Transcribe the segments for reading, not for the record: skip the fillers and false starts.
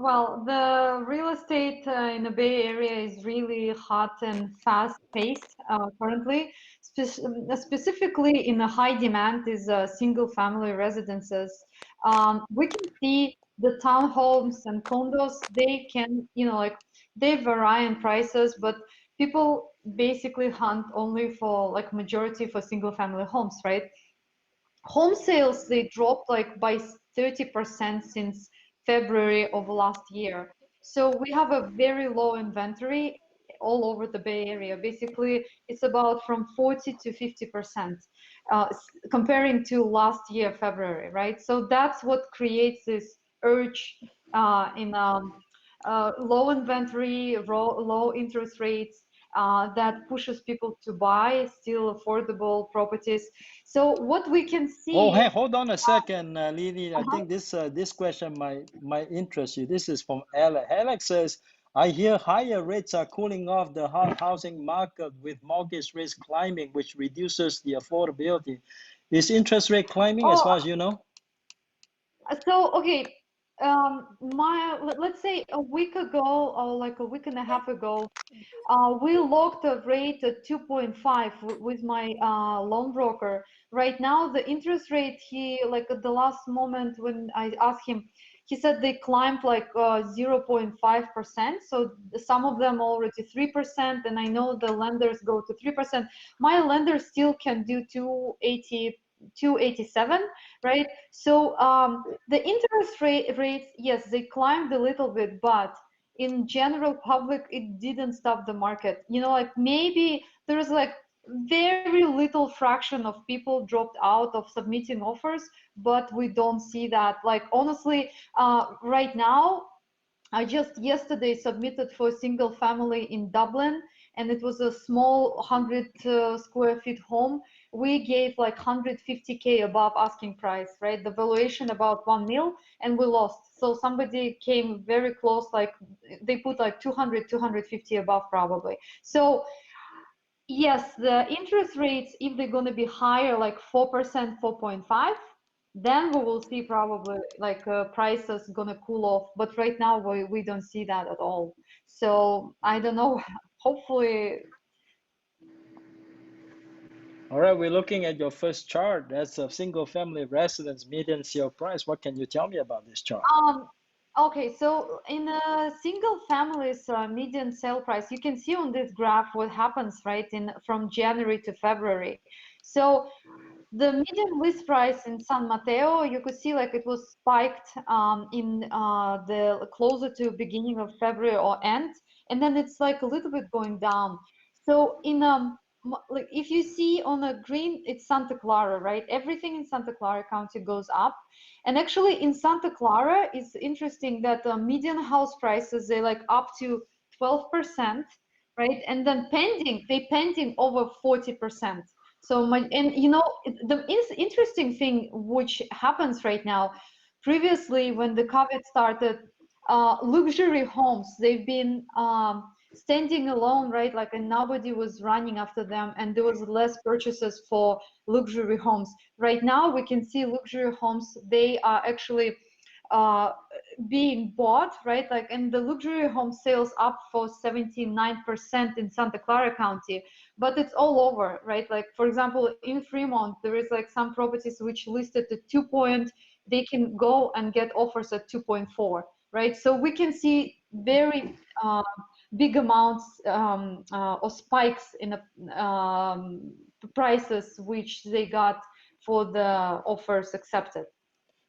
Well, the real estate in the Bay Area is really hot and fast-paced currently. Specifically, in a high demand is single-family residences. We can see the townhomes and condos. They can, like they vary in prices, but people basically hunt only for like majority for single-family homes, right? Home sales, they dropped like by 30% since February of last year. So we have a very low inventory all over the Bay Area. Basically, it's about from 40 to 50%, comparing to last year, February, right? So that's what creates this urge in low inventory, low interest rates, that pushes people to buy still affordable properties. So what we can Oh, see, hey, hold on a second, Lily. I uh-huh. think this question might interest you. This is from Alex. Alex says, I hear higher rates are cooling off the housing market with mortgage rates climbing, which reduces the affordability. Is interest rate climbing as Oh, far as you know? so okay, let's say a week ago or like a week and a half ago, we locked a rate at 2.5 with my loan broker. Right now, the interest rate, he like at the last moment when I asked him, he said they climbed like 0.5%. So some of them already 3%, and I know the lenders go to 3%. My lender still can do 287, right? So the interest rates, yes, they climbed a little bit, but in general public, it didn't stop the market. Like maybe there's like very little fraction of people dropped out of submitting offers, but we don't see that. Like honestly, right now, I just yesterday submitted for a single family in Dublin, and it was a small 100 square feet home. We gave like 150K above asking price, right? The valuation about 1 mil, and we lost. So somebody came very close, like they put like 200, 250 above probably. So yes, the interest rates, if they're going to be higher, like 4%, 4.5, then we will see probably like prices going to cool off. But right now, we don't see that at all. So I don't know. Hopefully, All right, we're looking at your first chart. That's a single family residence median sale price. What can you tell me about this chart? um, okay. So in a single family's median sale price, you can see on this graph what happens, right? In from January to February. So the median list price in San Mateo, you could see like it was spiked in the closer to beginning of February or end, and then it's like a little bit going down. So in like if you see on a green, it's Santa Clara, right? Everything in Santa Clara County goes up, and actually in Santa Clara, it's interesting that median house prices they like up to 12%, right? And then they pending over 40%. So the interesting thing which happens right now, previously when the COVID started, luxury homes, they've been standing alone, right? Like, and nobody was running after them, and there was less purchases for luxury homes. Right now, we can see luxury homes, they are actually uh, being bought, right? Like, and the luxury home sales up for 79% in Santa Clara County, but it's all over, right? Like, for example, in Fremont, there is like some properties which listed at 2 point, they can go and get offers at 2.4, right? So we can see very big amounts or spikes in the prices which they got for the offers accepted.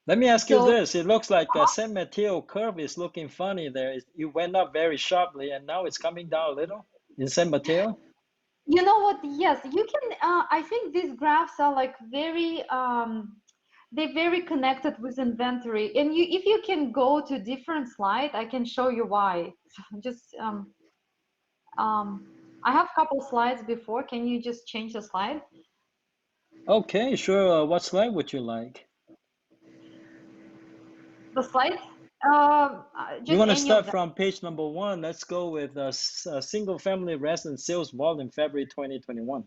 Let me ask you So this. It looks like San Mateo curve is looking funny there. It went up very sharply and now it's coming down a little in San Mateo. you know what? Yes, you can. I think these graphs are like very. They're very connected with inventory, and if you can go to different slide, I can show you why. Just I have a couple slides before. Can you just change the slide? Okay, sure. What slide would you like? The slide? You Just want to any of start them. from page number one. Let's go with single family residence sales volume February 2021.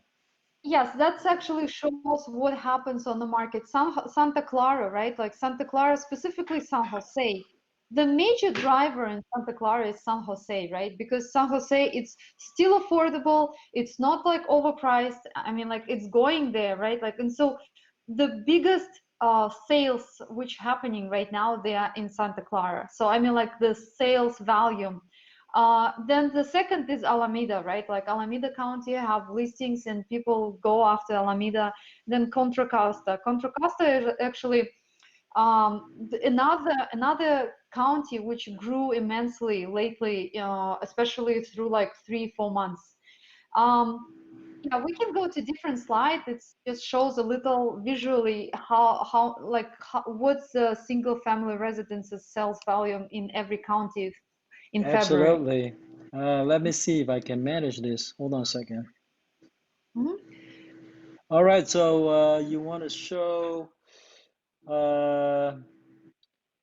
Yes, that's actually shows what happens on the market. Santa Clara, right? Like Santa Clara, specifically San Jose. the major driver in Santa Clara is San Jose, right? Because San Jose, it's still affordable. It's not like overpriced. I mean, like it's going there, right? Like, and so the biggest sales which happening right now, they are in Santa Clara. So I mean, like the sales volume. Then the second is Alameda, right? Like Alameda County have listings and people go after Alameda. Then Contra Costa. Contra Costa is actually another county which grew immensely lately, especially through like 3-4 months. Yeah, we can go to different slides. It just shows a little visually what's the single family residences sales volume in every county in February. Absolutely. Let me see if I can manage this. Hold on a second. Mhm. All right, so you want to show, uh,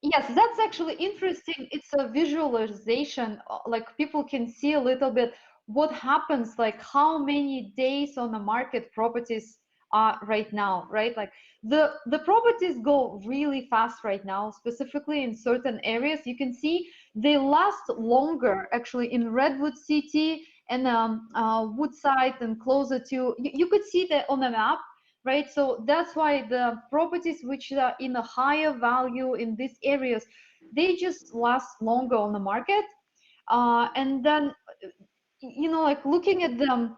Yes, that's actually interesting. It's a visualization, like people can see a little bit what happens, like how many days on the market properties are right now, right? Like the properties go really fast right now, specifically in certain areas. You can see they last longer actually in Redwood City and Woodside and closer to, you could see that on the map, right? So that's why the properties which are in a higher value in these areas, they just last longer on the market. And then, like looking at them,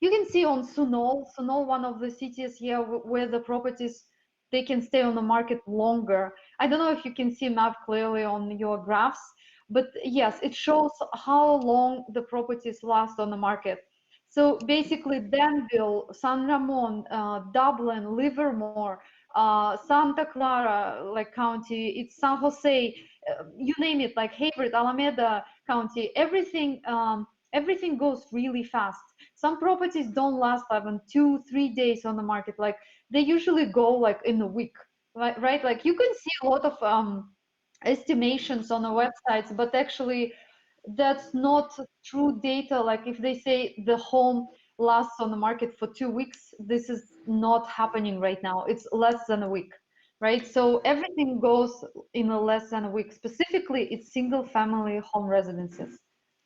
you can see on Sunol, one of the cities here where the properties, they can stay on the market longer. I don't know if you can see map clearly on your graphs, but yes, it shows how long the properties last on the market. So basically, Danville, San Ramon, Dublin, Livermore, Santa Clara, like county, it's San Jose, you name it, like Hayward, Alameda County, everything goes really fast. Some properties don't last even 2-3 days on the market. Like they usually go like in a week, right? Like you can see a lot of estimations on the websites, but actually that's not true data. Like if they say the home lasts on the market for 2 weeks, this is not happening right now. It's less than a week, right? So everything goes in a less than a week. Specifically, it's single family home residences.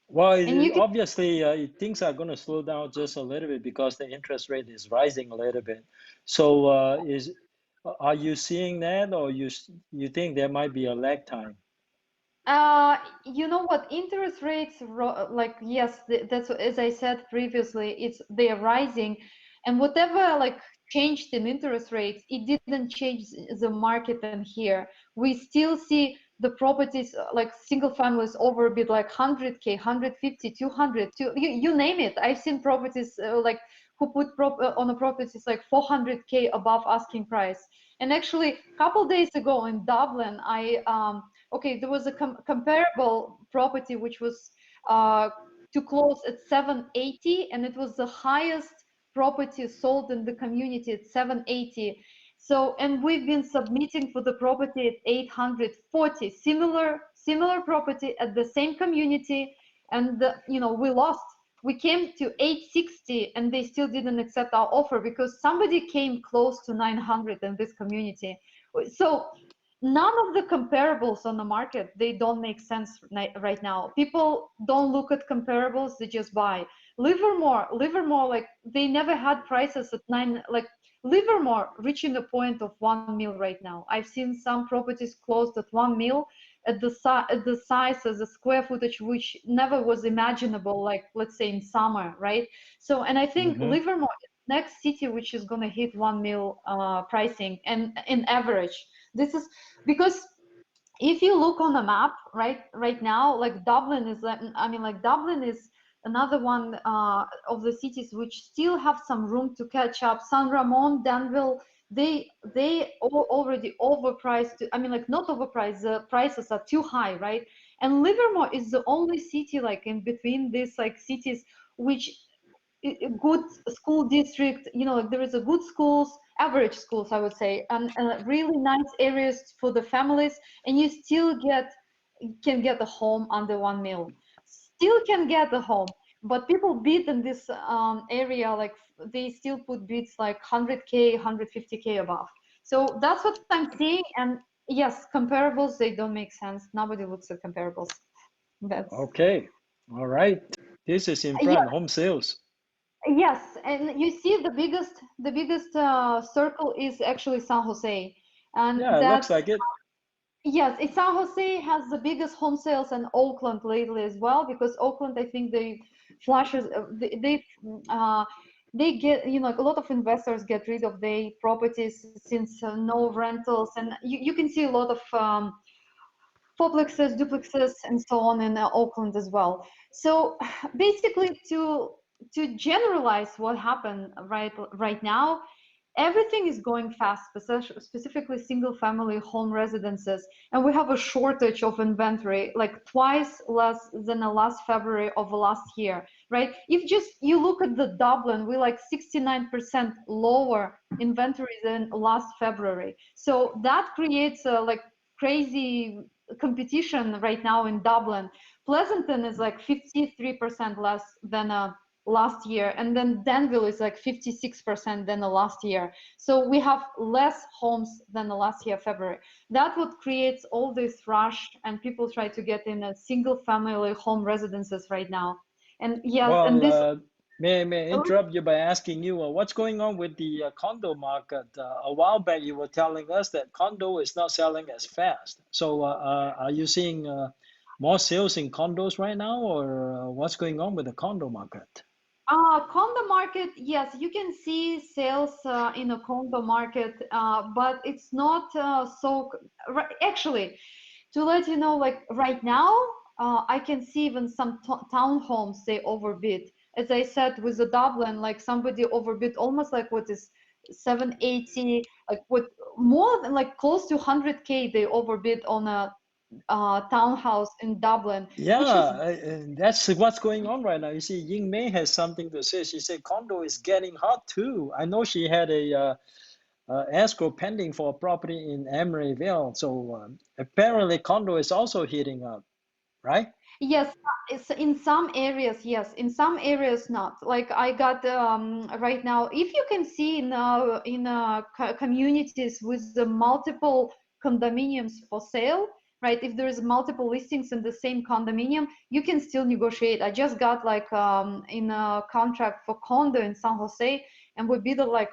well, And you can obviously, things are going to slow down just a little bit because the interest rate is rising a little bit. So, are you seeing that, or you think there might be a lag time? You know what? Interest rates, like yes, that's as I said previously, they're rising, and whatever like changed in interest rates, it didn't change the market in here. We still see the properties like single families over a bit like 100K, 150, 200, you name it. I've seen properties like who put on the properties like 400K above asking price. And actually, a couple days ago in Dublin, okay, there was a comparable property which was to close at 780, and it was the highest property sold in the community at 780. So, and we've been submitting for the property at 840, similar property at the same community, and we lost. We came to 860, and they still didn't accept our offer because somebody came close to 900 in this community. So none of the comparables on the market, they don't make sense right now. People don't look at comparables, they just buy. Livermore, like they never had prices at 9, like Livermore reaching a point of 1 mil right now. I've seen some properties closed at 1 mil at the size as a square footage which never was imaginable, like let's say in summer, right? So, and I think Mm-hmm. Livermore is the next city which is going to hit 1 mil pricing and in average. This is because if you look on the map right now, like Dublin is like, I mean, like Dublin is another one of the cities which still have some room to catch up. San Ramon, Danville, they already overpriced. I mean, like not overpriced, the prices are too high, right? And Livermore is the only city like in between these like cities which a good school district, like there is a good schools, average schools, I would say, and really nice areas for the families, and you still can get a home under 1 mil. Still can get a home, but people bid in this area, like they still put bids like 100K, 150K above. So that's what I'm seeing, and Yes, comparables, they don't make sense. Nobody looks at comparables. That's Okay. All right. This is in yeah, front, home sales. yes, and you see the biggest circle is actually San Jose, and Yeah, it looks that's like it. yes, San Jose has the biggest home sales in Oakland lately as well, because Oakland, I think they flashes uh, they get, like a lot of investors get rid of their properties since no rentals, and you can see a lot of fourplexes, duplexes, and so on in Oakland as well. So basically, to generalize what happened right now, everything is going fast, specifically single-family home residences, and we have a shortage of inventory, like twice less than the last February of last year, right? If just you look at the Dublin, we like 69% lower inventory than last February. So that creates like crazy competition right now in Dublin. Pleasanton is like 53% less than last year, and then Danville is like 56% than the last year. So we have less homes than the last year, February. That would create all this rush, and people try to get in a single family home residences right now. And yes, and Well, this may I interrupt you by asking you what's going on with the condo market? A while back, you were telling us that condo is not selling as fast. So, are you seeing more sales in condos right now, or what's going on with the condo market? condo market, yes, you can see sales in a condo market, but it's not actually, to let you know, like right now, I can see even some townhomes they overbid. As I said, with the Dublin, like somebody overbid almost like what is 780, like what more than like close to 100K they overbid on a townhouse in Dublin, Yeah, which is that's what's going on right now. You see, Ying Mei has something to say. She said condo is getting hot too. I know she had a escrow pending for a property in Emeryville. So apparently condo is also heating up, right? yes, it's in some areas, yes, in some areas not. Like I got right now, if you can see in communities with the multiple condominiums for sale, right? If there's multiple listings in the same condominium, you can still negotiate. I just got like in a contract for condo in San Jose, and we bid like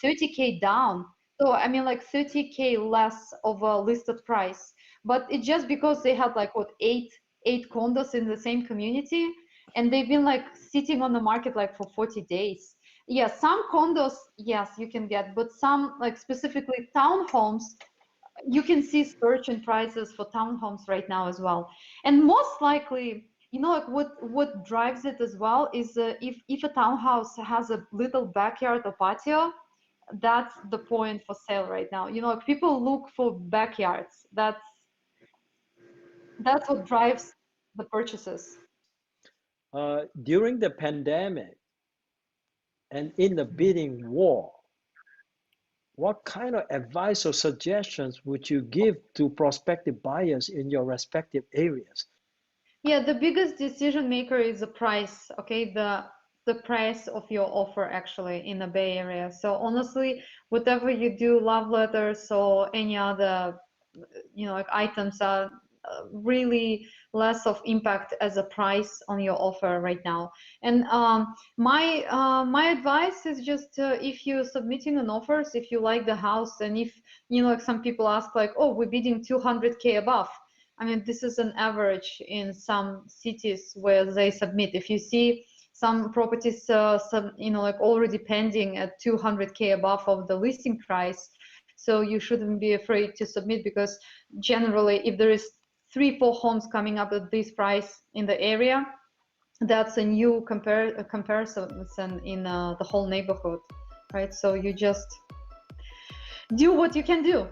30K down. So I mean like 30K less of a listed price. But it's just because they had like what eight condos in the same community, and they've been like sitting on the market like for 40 days. Yes, some condos, yes, you can get, but some like specifically townhomes, you can see surge in prices for townhomes right now as well. And most likely, like what drives it as well is if a townhouse has a little backyard or patio, that's the point for sale right now. Like people look for backyards. That's what drives the purchases. During the pandemic and in the bidding war, what kind of advice or suggestions would you give to prospective buyers in your respective areas? Yeah, the biggest decision maker is the price, okay? The price of your offer actually in the Bay Area. So honestly, whatever you do, love letters or any other, like items are really less of impact as a price on your offer right now. And my advice is just if you're submitting an offers, if you like the house, and if like some people ask like, oh, we're bidding 200K above. I mean, this is an average in some cities where they submit. If you see some properties, like already pending at 200K above of the listing price, so you shouldn't be afraid to submit, because generally, if there is 3, 4 homes coming up at this price in the area, that's a new comparison in the whole neighborhood, right? So you just do what you can do.